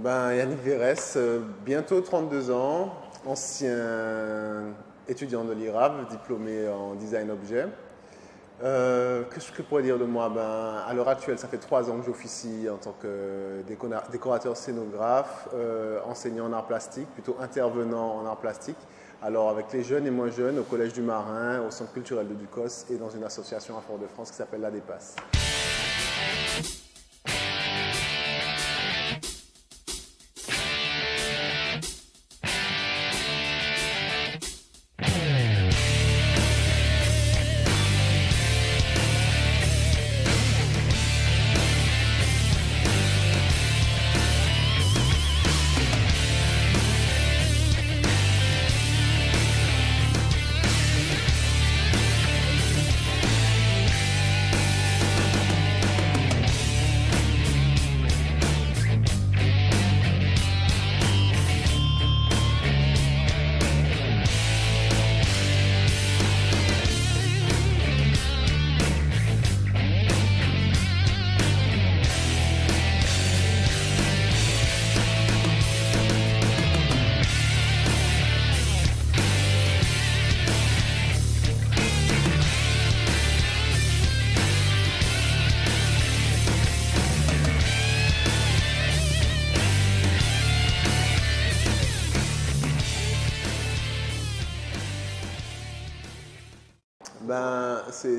Yannick Verrès, bientôt 32 ans, ancien étudiant de l'IRAV, diplômé en design objet. Qu'est-ce que je pourrais dire de moi? À l'heure actuelle, ça fait 3 ans que j'officie en tant que décorateur scénographe, enseignant en arts plastiques, plutôt intervenant en arts plastiques. Alors avec les jeunes et moins jeunes, au Collège du Marin, au Centre culturel de Ducos et dans une association à Fort-de-France qui s'appelle La Dépasse.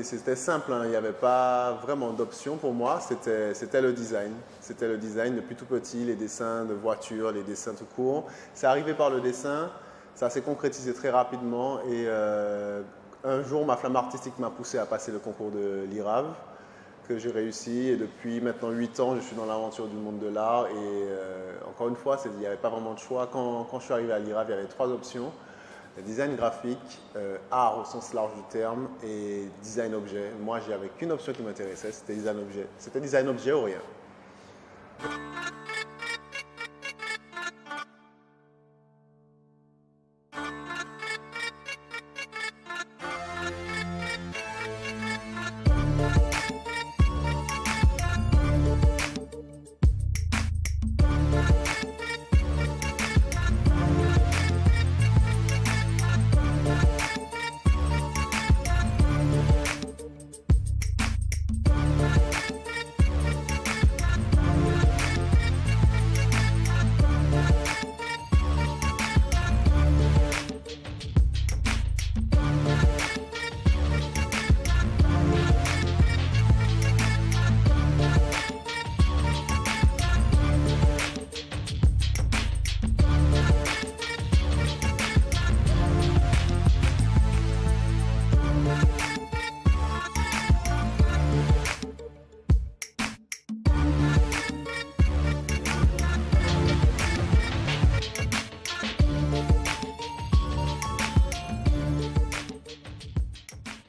C'était simple, hein. Il n'y avait pas vraiment d'option pour moi, c'était le design. C'était le design depuis tout petit, les dessins de voitures, les dessins tout court. C'est arrivé par le dessin, ça s'est concrétisé très rapidement et un jour ma flamme artistique m'a poussé à passer le concours de l'IRAV que j'ai réussi et depuis maintenant 8 ans je suis dans l'aventure du monde de l'art et encore une fois il n'y avait pas vraiment de choix. Quand je suis arrivé à l'IRAV il y avait 3 options. Design graphique, art au sens large du terme et design objet. Moi, j'avais qu'une option qui m'intéressait, c'était design objet. C'était design objet ou rien.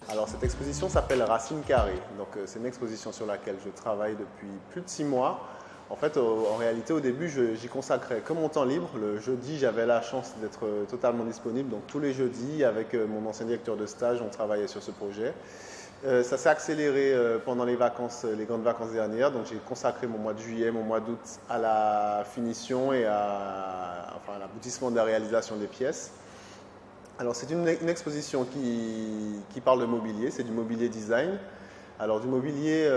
Alors cette exposition s'appelle Racines Carrées. Donc c'est une exposition sur laquelle je travaille depuis plus de 6 mois. En fait, en réalité, au début, j'y consacrais que mon temps libre. Le jeudi, j'avais la chance d'être totalement disponible. Donc tous les jeudis, avec mon ancien directeur de stage, on travaillait sur ce projet. Ça s'est accéléré pendant les vacances, les grandes vacances dernières. Donc j'ai consacré mon mois de juillet, mon mois d'août à la finition et à l'aboutissement de la réalisation des pièces. Alors c'est une exposition qui parle de mobilier, c'est du mobilier design. Alors du mobilier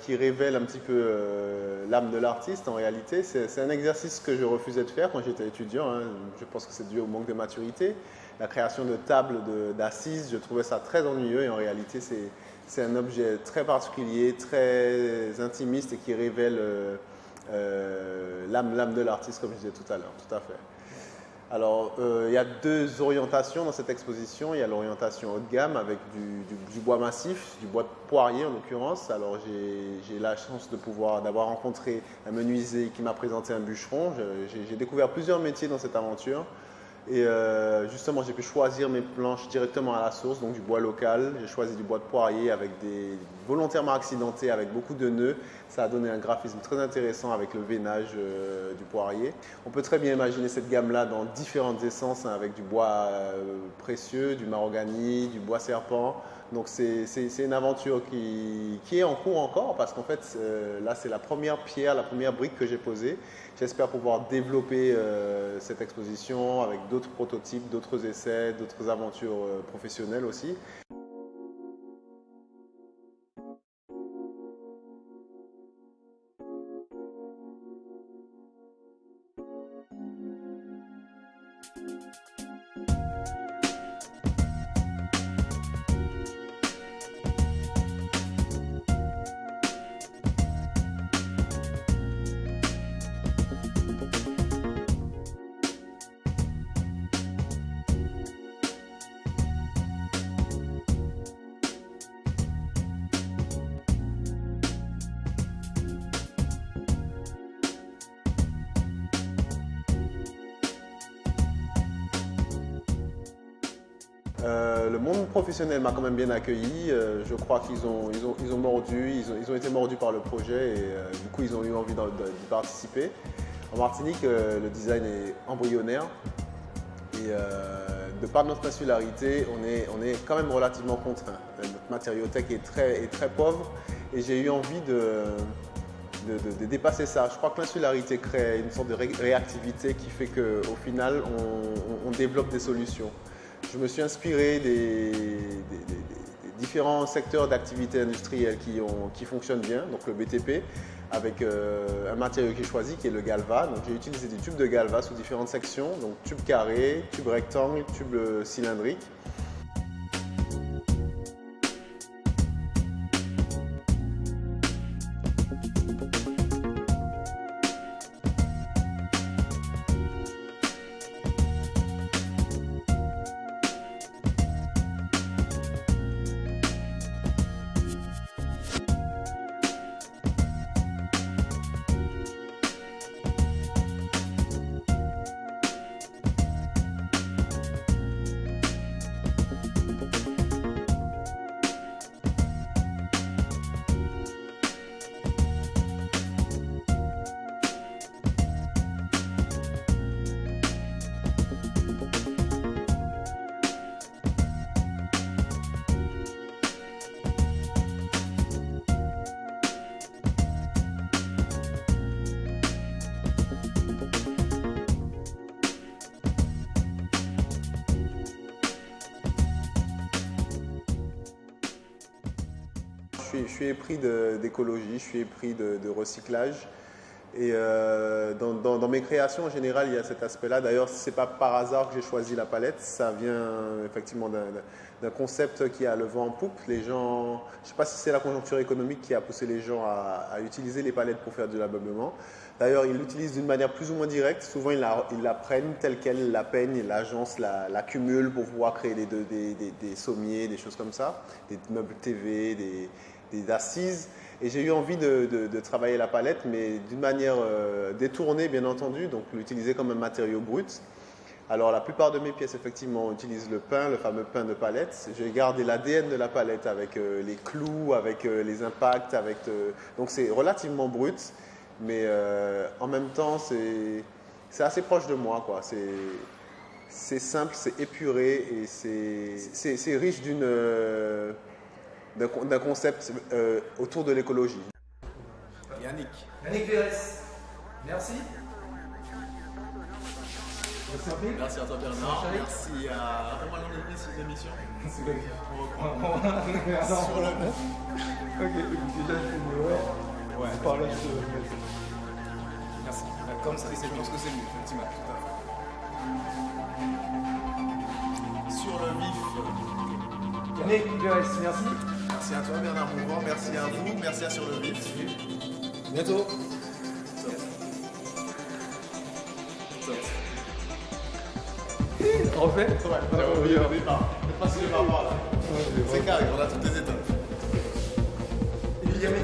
qui révèle un petit peu l'âme de l'artiste en réalité. C'est un exercice que je refusais de faire quand j'étais étudiant, hein. Je pense que c'est dû au manque de maturité. La création de tables d'assises, je trouvais ça très ennuyeux et en réalité c'est un objet très particulier, très intimiste et qui révèle l'âme de l'artiste comme je disais tout à l'heure, tout à fait. Alors, il y a 2 orientations dans cette exposition. Il y a l'orientation haut de gamme avec du bois massif, du bois de poirier en l'occurrence. Alors, j'ai la chance d'avoir rencontré un menuisier qui m'a présenté un bûcheron. J'ai découvert plusieurs métiers dans cette aventure. Et justement, j'ai pu choisir mes planches directement à la source, donc du bois local. J'ai choisi du bois de poirier avec volontairement accidenté, avec beaucoup de nœuds. Ça a donné un graphisme très intéressant avec le veinage du poirier. On peut très bien imaginer cette gamme-là dans différentes essences, hein, avec du bois précieux, du mahogany, du bois serpent, Donc c'est une aventure qui est en cours encore parce qu'en fait là c'est la première pierre, la première brique que j'ai posée. J'espère pouvoir développer cette exposition avec d'autres prototypes, d'autres essais, d'autres aventures professionnelles aussi. Le monde professionnel m'a quand même bien accueilli. Je crois qu'ils ont mordu, ils ont été mordus par le projet et du coup ils ont eu envie d'y participer. En Martinique, le design est embryonnaire et de par notre insularité, on est quand même relativement contraint. Notre matériothèque est très pauvre et j'ai eu envie de dépasser ça. Je crois que l'insularité crée une sorte de réactivité qui fait qu'au final, on développe des solutions. Je me suis inspiré des différents secteurs d'activité industrielle qui fonctionnent bien, donc le BTP, avec un matériau qui est choisi, qui est le Galva. Donc j'ai utilisé des tubes de Galva sous différentes sections, donc tube carré, tube rectangle, tube cylindrique. Je suis épris d'écologie, je suis épris de recyclage. Et dans mes créations, en général, il y a cet aspect-là. D'ailleurs, ce n'est pas par hasard que j'ai choisi la palette. Ça vient effectivement d'un concept qui a le vent en poupe. Les gens, je ne sais pas si c'est la conjoncture économique qui a poussé les gens à utiliser les palettes pour faire de l'ameublement. D'ailleurs, ils l'utilisent d'une manière plus ou moins directe. Souvent, ils la prennent telle qu'elle, la peignent, l'agence la cumule pour pouvoir créer des sommiers, des choses comme ça, des meubles TV, des assises. Et j'ai eu envie de travailler la palette, mais d'une manière détournée, bien entendu, donc l'utiliser comme un matériau brut. Alors la plupart de mes pièces, effectivement, utilisent le pain, le fameux pain de palette. J'ai gardé l'ADN de la palette avec les clous, avec les impacts, donc c'est relativement brut, mais en même temps, c'est assez proche de moi, quoi. C'est simple, c'est épuré et c'est riche d'un concept autour de l'écologie. Yannick Verres, merci. Merci à toi Bernard, merci à... Rappelle-moi le nom de l'émission. Sur le ok, déjà je fais ouais. Par là je te... Merci. Comme ça, je pense que c'est mieux, effectivement. Sur le vif. Yannick Verres, merci. Merci à toi Bernard Mouvant, merci à vous, merci à Sur le vif. Bientôt. Refait. J'avais oublié au départ. C'est carré, on a toutes les étapes. Il y a mes